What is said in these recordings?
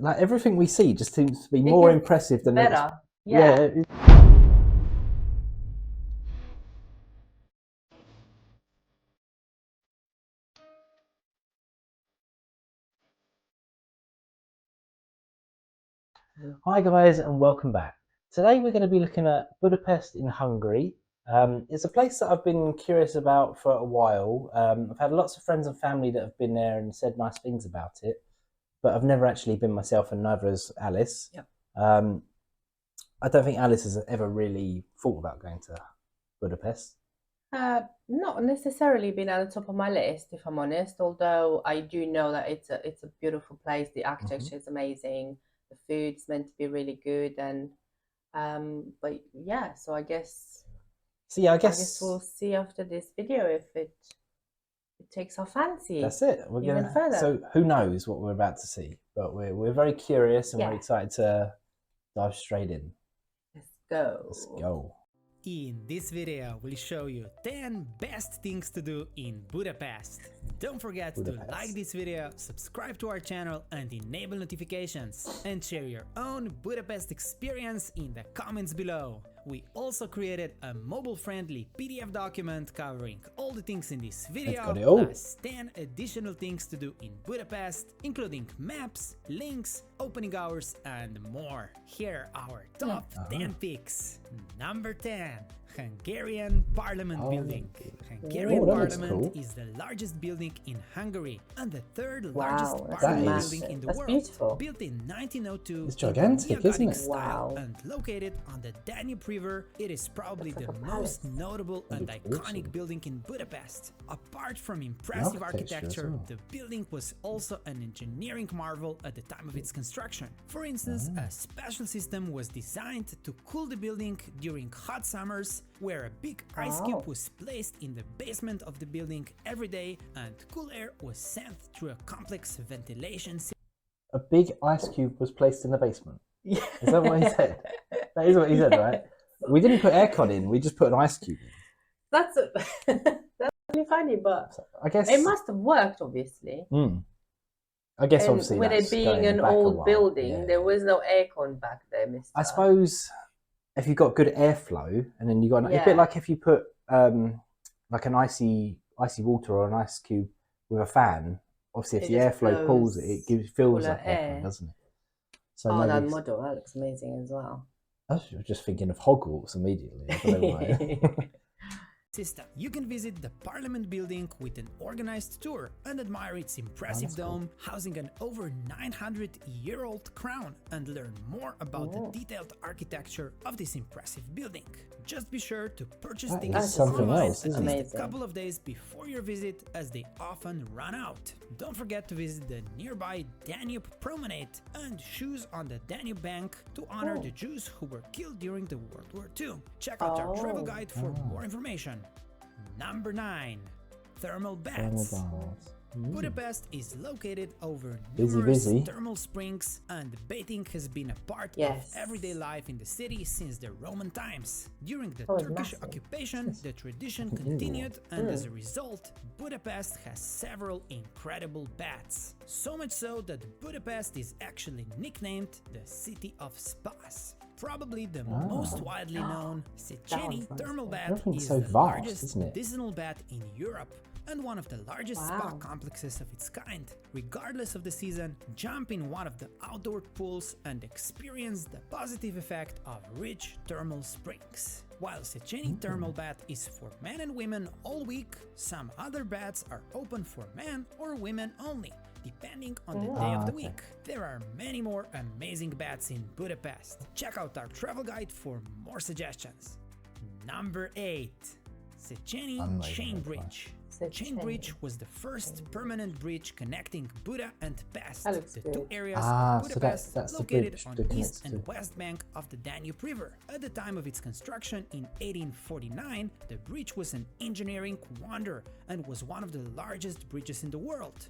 like everything we see just seems to be more impressive than better. Yeah. Hi guys and welcome back. Today we're going to be looking at Budapest in Hungary. It's a place that I've been curious about for a while. I've had lots of friends and family that have been there and said nice things about it, but I've never actually been myself, and neither has Alice. Yep. I don't think Alice has ever really thought about going to Budapest. Not necessarily been at the top of my list, if I'm honest, although I do know that it's a beautiful place. The architecture is amazing. The food's meant to be really good, and but yeah, so I guess I guess we'll see after this video if it takes our fancy. That's it. We're even gonna further. So who knows what we're about to see, but we're very curious and we're excited to dive straight in. Let's go. Let's go. In this video, we'll show you 10 best things to do in Budapest. Don't forget to like this video, subscribe to our channel and enable notifications, and share your own Budapest experience in the comments below. We also created a mobile-friendly PDF document covering all the things in this video, plus 10 additional things to do in Budapest, including maps, links, opening hours, and more. Here are our top 10 picks. Number 10. Hungarian Parliament Building. Hungarian Parliament is the largest building in Hungary and the third largest parliament building in the world. Beautiful. Built in 1902, it's gigantic, isn't it? Style and located on the Danube River, it is probably the most notable and iconic building in Budapest. Apart from impressive architecture, the building was also an engineering marvel at the time of its construction. For instance, a special system was designed to cool the building during hot summers, where a big ice cube was placed in the basement of the building every day and cool air was sent through a complex ventilation system. A big ice cube was placed in the basement? Is that what he said? That is what he said, right? We didn't put aircon in, we just put an ice cube in. That's really funny, but I guess it must have worked, obviously. I guess obviously with it being an old building, there was no aircon back there, mister. I suppose if you've got good airflow, and then you got a bit like if you put like an icy water or an ice cube with a fan. Obviously, if the airflow pulls it, it fills up air, doesn't it? So that model, that looks amazing as well. I was just thinking of Hogwarts immediately. I don't know why. System. You can visit the Parliament building with an organized tour and admire its impressive dome, housing an over 900-year-old crown, and learn more about the detailed architecture of this impressive building. Just be sure to purchase tickets online at least a couple of days before your visit, as they often run out. Don't forget to visit the nearby Danube Promenade and shoes on the Danube bank to honor the Jews who were killed during the World War II. Check out our travel guide for more information. Number 9. Thermal baths. Budapest is located over numerous thermal springs, and bathing has been a part of everyday life in the city since the Roman times. During the Turkish occupation, the tradition continued, and as a result, Budapest has several incredible baths. So much so that Budapest is actually nicknamed the City of Spas. Probably the most widely known, Szechenyi thermal bath is the largest medicinal bath in Europe and one of the largest spa complexes of its kind. Regardless of the season, jump in one of the outdoor pools and experience the positive effect of rich thermal springs. While Szechenyi thermal bath is for men and women all week, some other baths are open for men or women only, depending on the day of the week. There are many more amazing baths in Budapest. Check out our travel guide for more suggestions. Number 8. Szechenyi Chain Bridge. Chain Bridge was the first permanent bridge connecting Buda and Pest, the two areas of Budapest located on the east and west bank of the Danube River. At the time of its construction in 1849, the bridge was an engineering wonder and was one of the largest bridges in the world.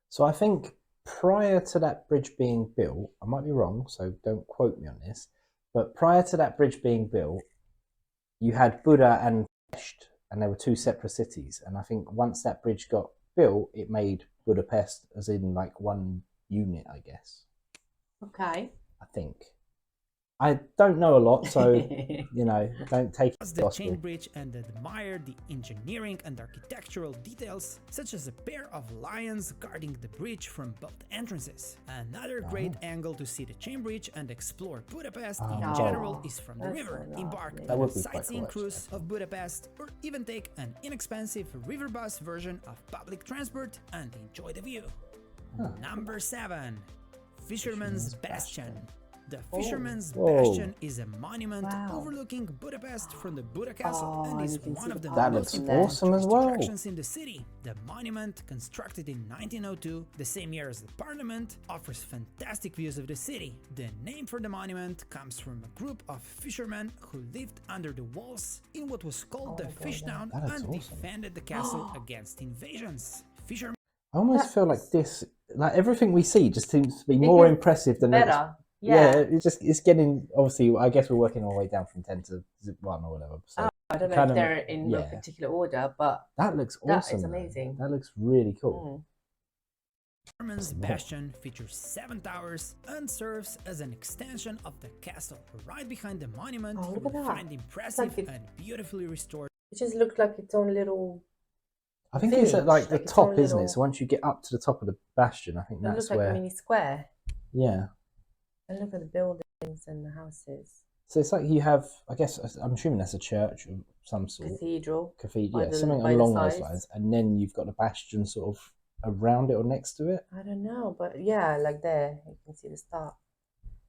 So I think prior to that bridge being built, I might be wrong, so don't quote me on this, but prior to that bridge being built, you had Buda and Pest, and they were two separate cities. And I think once that bridge got built, it made Budapest as in like one unit, I guess. Okay. I think. I don't know a lot, so you know, don't take it Cross the chain gospel. bridge and admire the engineering and architectural details, such as a pair of lions guarding the bridge from both entrances. Another great angle to see the chain bridge and explore Budapest in general is from the that's river. so Embark lovely. That on a would be quite sightseeing cool, cruise actually. of Budapest, or even take an inexpensive river bus version of public transport and enjoy the view. Number 7. Fisherman's Bastion. The Fisherman's Whoa. Bastion is a monument Wow. overlooking Budapest from the Buda Castle and and is you can one see of the the That most looks important awesome as tourist well. attractions in the city. The monument, constructed in 1902, the same year as the Parliament, offers fantastic views of the city. The name for the monument comes from a group of fishermen who lived under the walls in what was called the Fish Town That looks and awesome. defended the castle against invasions. Fishermen I almost feel like That's- this, like everything we see, just seems to be more is impressive than Better. Yeah, Yeah. it's getting, obviously. I guess we're working our way down from 10 to 1 or whatever. So I don't know kind if of- they're in a yeah. particular order, but that looks that awesome. is though. amazing. That looks really cool. Fisherman's Bastion features 7 towers and serves as an extension of the castle. Right behind the monument, Oh, you look at will that. find impressive it- and beautifully restored It just looked like its own little. I think it's at Village, like the like its top, own isn't it? little- So once you get up to the top of the bastion, I think It that's looks like where. a mini square. Yeah. And look at the buildings and the houses. So it's like you have, I guess, I'm assuming that's a church of some sort. Cathedral. Cathedral, by yeah, the- something by the along those sides. lines. And then you've got the bastion sort of around it or next to it. I don't know, but yeah, like there you can see the start.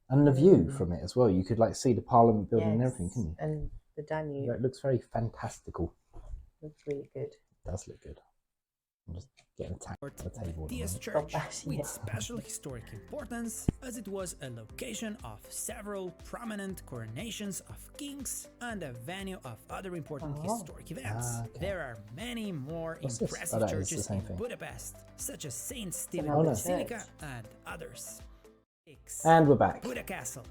And the view Mm. from it as well. You could like see the Parliament building and Yes, everything, couldn't you? and the Danube It looks very fantastical. looks really good. It does look good. I'm just getting attacked at the table. at the DS moment. Church, Bastion. with special historic importance as it was a location of several prominent coronations of kings and a venue of other important historic events. okay. There are many more What's this? impressive Oh, that is the churches same in thing. Budapest, such as Saint Stephen Another Basilica church. and others. 6. And we're back. Buda Castle.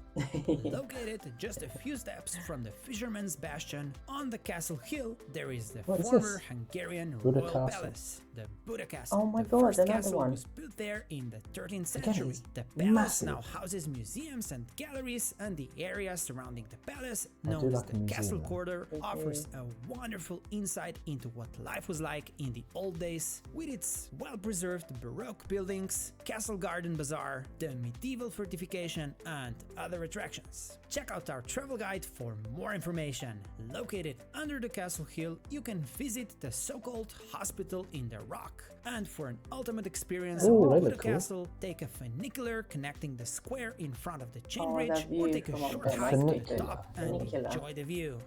Located just a few steps from the Fisherman's Bastion, on the castle hill, there is the What is former this? Hungarian Buda royal Castle. palace, the Buda Castle. Oh my the God, first another castle one. was built there in the 13th Again, century. it's The palace massive. now houses museums and galleries, and the area surrounding the palace, I do known as like a the museum, Castle though. Quarter, Me offers too. a wonderful insight into what life was like in the old days, with its well-preserved Baroque buildings, Castle Garden Bazaar, the medieval fortification, and other attractions. Check out our travel guide for more information. Located under the castle hill, you can visit the so-called hospital in the rock. And for an ultimate experience Ooh, of they the look cool. castle, take a funicular connecting the square in front of the chain Oh, bridge, that or view take a from up short there hike to the Funicular. top and Funicular. enjoy the view.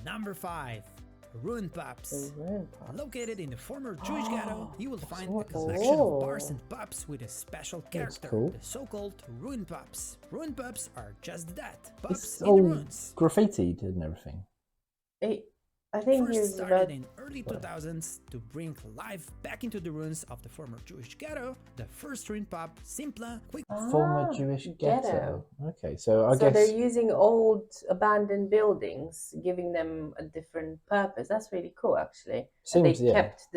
Number 5. Ruin Pubs. The ruin part. Located in the former Jewish ghetto, you will find a what is collection this? of bars and pubs with a special character, cool. the so-called ruin pubs. Ruin pubs are just that, pubs It's in the all ruins. graffitied and everything. I think First he's started about in early 2000s to bring life back into the ruins of the former Jewish ghetto, the first ruin pub, Simpla, quick Former Jewish ghetto. Okay, so I So guess. they're using old abandoned buildings, giving them a different purpose. That's really cool, actually. And they Seems, yeah. kept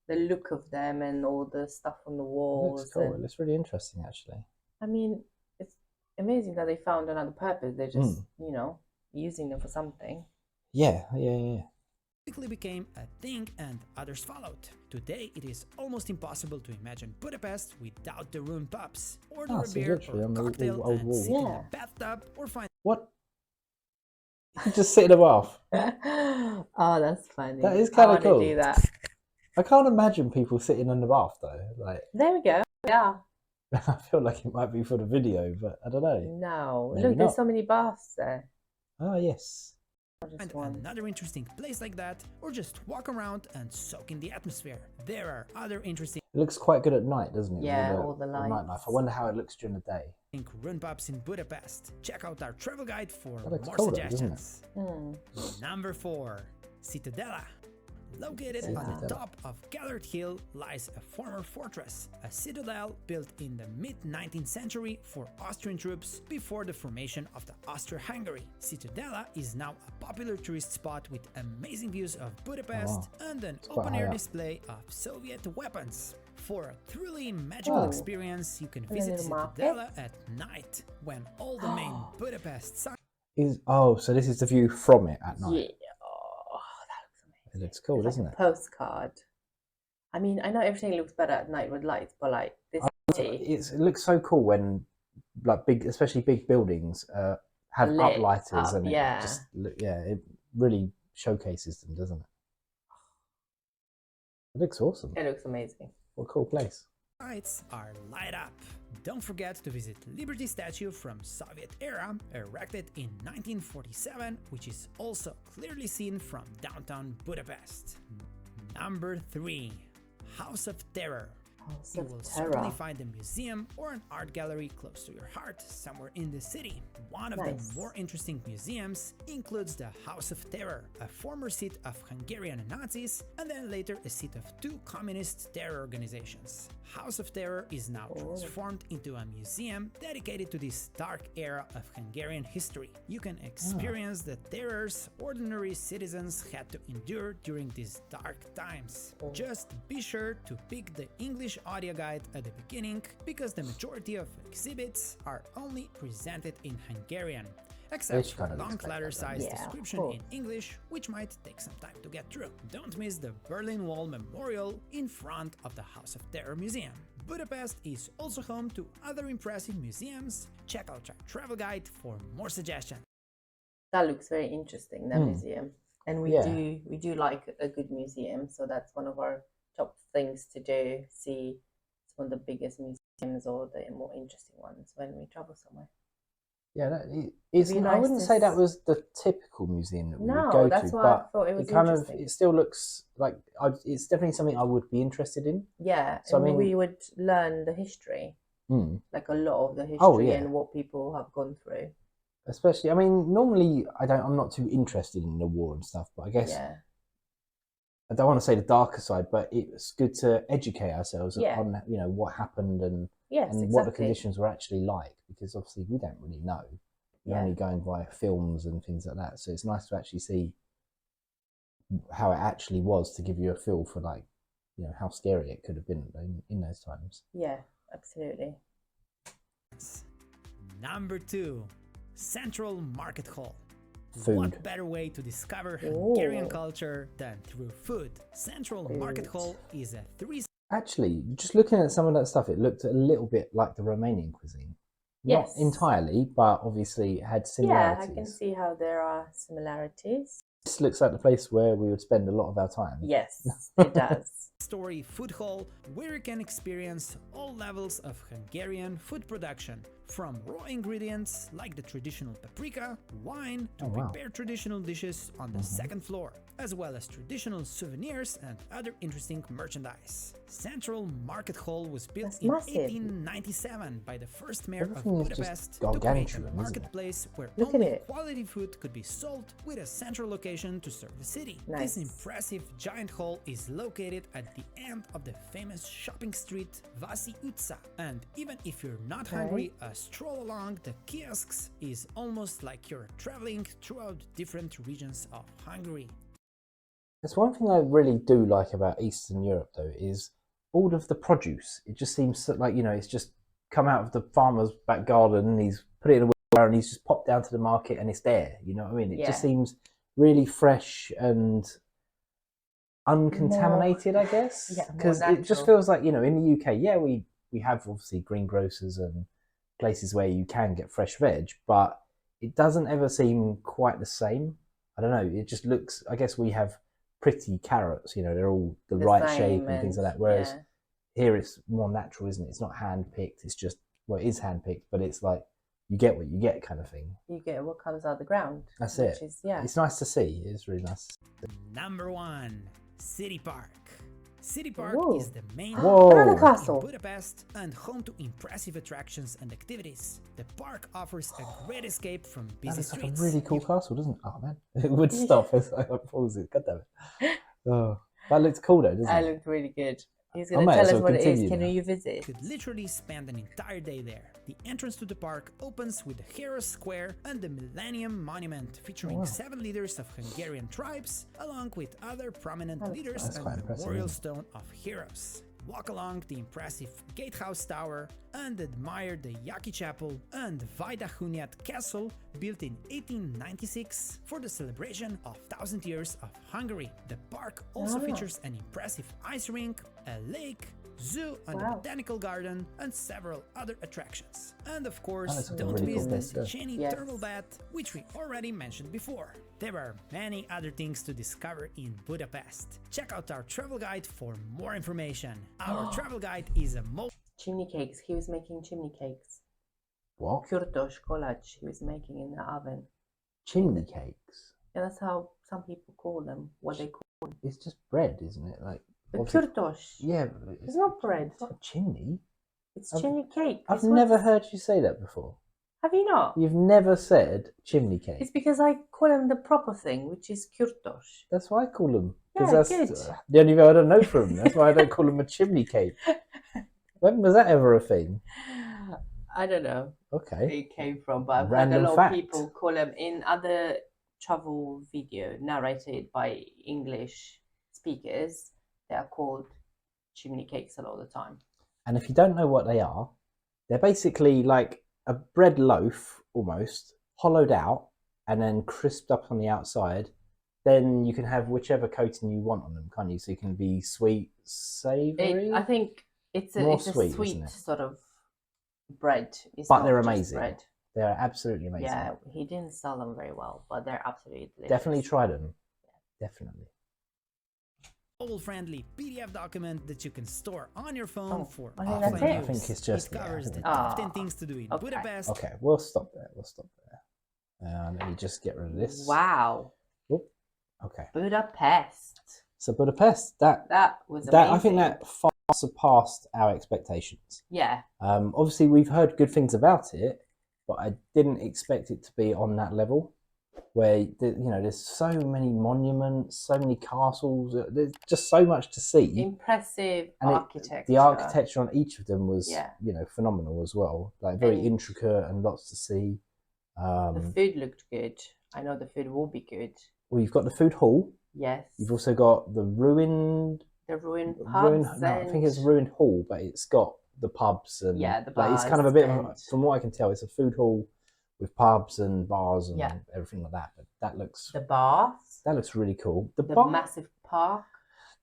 the look of them and all the stuff on the It walls. looks cool. It and- looks really interesting, actually. I mean, it's amazing that they found another purpose. They're just, using them for something. Yeah. quickly became a thing and others followed. Today it is almost impossible to imagine Budapest without the ruin pubs. Order a so beer literally or on the cocktail old and wall. sit in Yeah. a bathtub or find What? You just sit in a bath. Oh, that's funny. That is I kinda wanna cool. do that. I can't imagine people sitting in the bath though. Like, There we go. Yeah. I feel like it might be for the video, but I don't know. No. Maybe Look, there's not. so many baths there. Oh yes. I just Find one. another interesting place like that, or just walk around and soak in the atmosphere. There are other interesting It looks quite good at night, doesn't it? With Yeah, all the nightlife. lights. I wonder how it looks during the day. ruin pubs in Budapest. Check out our travel guide for That looks more cool though, doesn't it? suggestions. Number 4. Citadella. Located on the Citadella. top of Gellert Hill lies a former fortress, a citadel built in the mid-19th century for Austrian troops before the formation of the Austro-Hungary. Citadella is now a popular tourist spot with amazing views of Budapest and an quite open-air high up. display of Soviet weapons. For a truly magical experience, you can visit little Citadella market. at night, when all the main Budapest signs So this is the view from it at night. Yeah. Oh, that looks amazing. It looks cool, It's doesn't like it? a postcard. I mean, I know everything looks better at night with lights, but like this city It looks so cool when like big, especially big buildings, have lit uplighters up, and yeah. it just it really showcases them, doesn't it? It looks awesome. It looks amazing. What a cool place. lights are light up. Don't forget to visit Liberty Statue from Soviet era, erected in 1947, which is also clearly seen from downtown Budapest. Number 3. House of Terror. House You of will Terror. certainly find a museum or an art gallery close to your heart somewhere in the city. One of Nice. the more interesting museums includes the House of Terror, a former seat of Hungarian Nazis and then later a seat of 2 communist terror organizations. House of Terror is now transformed into a museum dedicated to this dark era of Hungarian history. You can experience the terrors ordinary citizens had to endure during these dark times. Just be sure to pick the English audio guide at the beginning, because the majority of exhibits are only presented in Hungarian, except Which for kind of long looks like letter that, size yeah, of description course. in English, which might take some time to get through. Don't miss the Berlin Wall Memorial in front of the House of Terror Museum. Budapest is also home to other impressive museums. Check out our travel guide for more suggestions. That looks very interesting, that museum. And we Yeah. do like a good museum, so that's one of our top things to do. See, it's one of the biggest museums or the more interesting ones when we travel somewhere. Yeah, it's. be I nice wouldn't to say that was the typical museum that we would go No, that's to, why but I thought it was kind interesting. it still looks like it's definitely something I would be interested in. Yeah, So, I and mean- we would learn the history, Mm. like a lot of the history Oh, yeah. and what people have gone through. Especially, I mean, normally I'm not too interested in the war and stuff, but I guess Yeah, I don't want to say the darker side, but it's good to educate ourselves Yeah. on what happened and yes, what the exactly. conditions were actually like, because obviously we don't really know. You're Yeah. only going by films and things like that, so it's nice to actually see how it actually was to give you a feel for how scary it could have been in those times. Yeah, absolutely. Number 2. Central Market Hall. Food. What better way to discover Hungarian Ooh. culture than through food? Central Market Hall is a 3 Actually, just looking at some of that stuff, it looked a little bit like the Romanian cuisine. Not Yes. entirely, but obviously it had Yeah, similarities. I can see how there are similarities. This looks like the place where we would spend a lot of our time. Yes, it does. story food hall, where you can experience all levels of Hungarian food production, from raw ingredients like the traditional paprika, wine, to Oh, wow. prepare traditional dishes on the second floor, as well as traditional souvenirs and other interesting merchandise. Central Market Hall was built That's in massive. 1897 by the first mayor of Everything is just Budapest to create gargantuan, a isn't it? marketplace where Look at only it. quality food could be sold, with a central location to serve the city. Nice. This impressive giant hall is located at the end of the famous shopping street Vasi Utca, and even if you're not hungry, a stroll along the kiosks is almost like you're traveling throughout different regions of Hungary. That's one thing I really do like about Eastern Europe, though, is all of the produce. It just seems like, it's just come out of the farmer's back garden and he's put it in a wheelbarrow and he's just popped down to the market and it's there. You know what I mean? It Yeah. just seems really fresh and uncontaminated, I guess. yeah, more Because it just natural. feels like, in the UK, yeah, we have obviously greengrocers and places where you can get fresh veg, but it doesn't ever seem quite the same. I don't know. It just looks, I guess we have pretty carrots, they're all the right shape same and things like and- that. Whereas yeah. here it's more natural, isn't it? It's not hand picked. It's just, it is hand picked, but it's like you get what you get kind of thing. You get what comes out of the ground. That's which it. Is, yeah. It's nice to see. It's really nice. Number 1. City Park. City Park Whoa. is the main Whoa. Another in castle. Budapest and home to impressive attractions and activities. The park offers a great escape from That busy looks like streets. a really cool castle, doesn't it? Oh man, it would stop as I pause it. God damn it. Oh, that looks cool though, doesn't That it? looked really good. He's I going to might tell as us well what it is. continue Can now. you visit? Could literally spend an entire day there. The entrance to the park opens with the Heroes Square and the Millennium Monument, featuring Wow. 7 leaders of Hungarian tribes, along with other prominent leaders That's and quite the impressive, Memorial isn't Stone of Heroes. walk along the impressive Gatehouse Tower and admire the Yaki Chapel and Vaidahuniat Castle built in 1896 for the celebration of 1000 years of Hungary. The park also features an impressive ice rink, a lake, zoo and a botanical garden, and several other attractions. And of course, don't miss the Szechenyi thermal bath, which we already mentioned before. There are many other things to discover in Budapest. Check out our travel guide for more information. Our travel guide is a chimney cakes. He was making chimney cakes. What? Kürtös kolach he was making in the oven. Chimney cakes? Yeah, that's how some people call them. What they call them. It's just bread, isn't it? Like Kürtös. Yeah, it's not bread. It's not a chimney. It's chimney cake. I've never heard you say that before. Have you not? You've never said chimney cake. It's because I call them the proper thing, which is kürtös. That's why I call them. Yeah, that's good. The only word I know from them. That's why I don't call them a chimney cake. When was that ever a thing? I don't know Okay. where it came from, but I've Random heard a lot fact. of people call them in other travel video narrated by English speakers. They are called chimney cakes a lot of the time. And if you don't know what they are, they're basically like a bread loaf, almost, hollowed out and then crisped up on the outside. Then you can have whichever coating you want on them, can't you? So you can be sweet, savoury. I think it's a sweet sort of bread. It's but not they're just amazing. bread. They're absolutely amazing. Yeah, he didn't sell them very well, but they're absolutely delicious. Definitely try them. Definitely. mobile-friendly PDF document that you can store on your phone for I think offline that's it. use. I think it's just It covers the yeah, top 10 things to do in Okay. Budapest. Okay, we'll stop there. We'll stop there. Let me just get rid of this. Wow. Oop. Okay. Budapest. So Budapest, that was I amazing. think that far surpassed our expectations. Yeah. Obviously, we've heard good things about it, but I didn't expect it to be on that level. Where there's so many monuments, so many castles. There's just so much to see. Impressive And architecture. the architecture on each of them was, Yeah. phenomenal as well. Like very And intricate and lots to see. the food looked good. I know the food will be good. Well, you've got the food hall. Yes. You've also got the ruined pubs. I think it's ruined hall, but it's got the pubs and Yeah, the like, it's kind of a bars bit of and- from what I can tell, it's a food hall with pubs and bars and Yeah. everything like that. But that looks the baths. really cool. The massive park.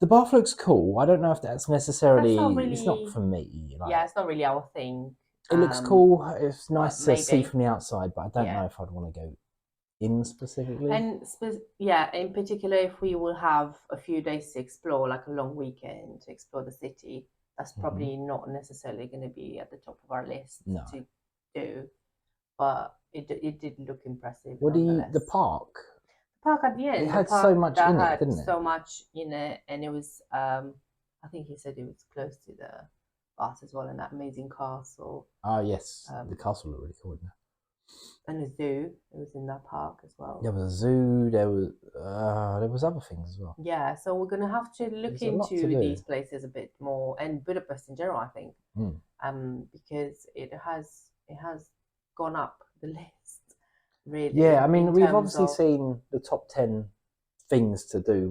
The bath looks cool. I don't know if that's necessarily. It's not really- for me. Like, Yeah, it's not really our thing. it looks cool. It's nice to see maybe- from the outside, but I don't Yeah. know if I'd want to go in specifically. And in particular, if we will have a few days to explore, like a long weekend to explore the city, that's probably not necessarily going to be at the top of our list No. to do. But it did look impressive. What do you? nonetheless. The park. Park at the end. It the had park so much that in it, had didn't it? So much in it, and it was. I think he said it was close to the bath as well, and that amazing castle. Ah, yes, the castle looked really cool. Didn't it? And a zoo. It was in that park as well. There was a zoo. There was other things as well. Yeah, so we're gonna have to look There's a lot into to do. these places a bit more, and Budapest in general, I think, Mm. because it has gone up the list. Really. Yeah, I mean, in we've terms obviously of- seen the top 10 things to do.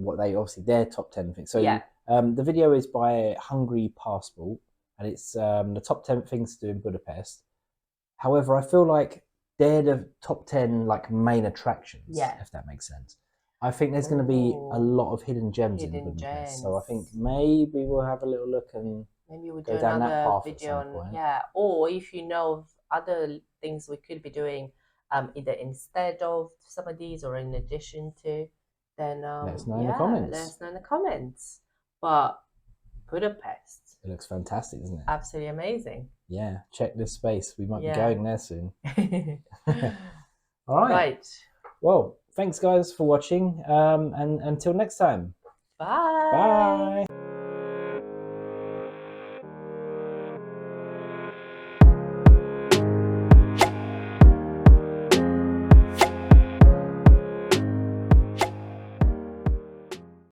Their top 10 things. So Yeah. the video is by Hungary Passport, and it's the top 10 things to do in Budapest. However, I feel like they're the top 10 like main attractions. Yeah. If that makes sense. I think there's going to be a lot of hidden gems in Hidden Budapest. So I think gems. maybe we'll have a little look and Maybe we'll go do down that another path at video some point. yeah, or if you know of other things we could be doing, either instead of some of these or in addition to, then Let us know in the comments. Let us know in the comments. But Budapest, it looks fantastic, doesn't it? absolutely amazing. Yeah, check this space. We might Yeah. be going there soon. All right. Right. Well, thanks guys for watching. And until next time. Bye. Bye.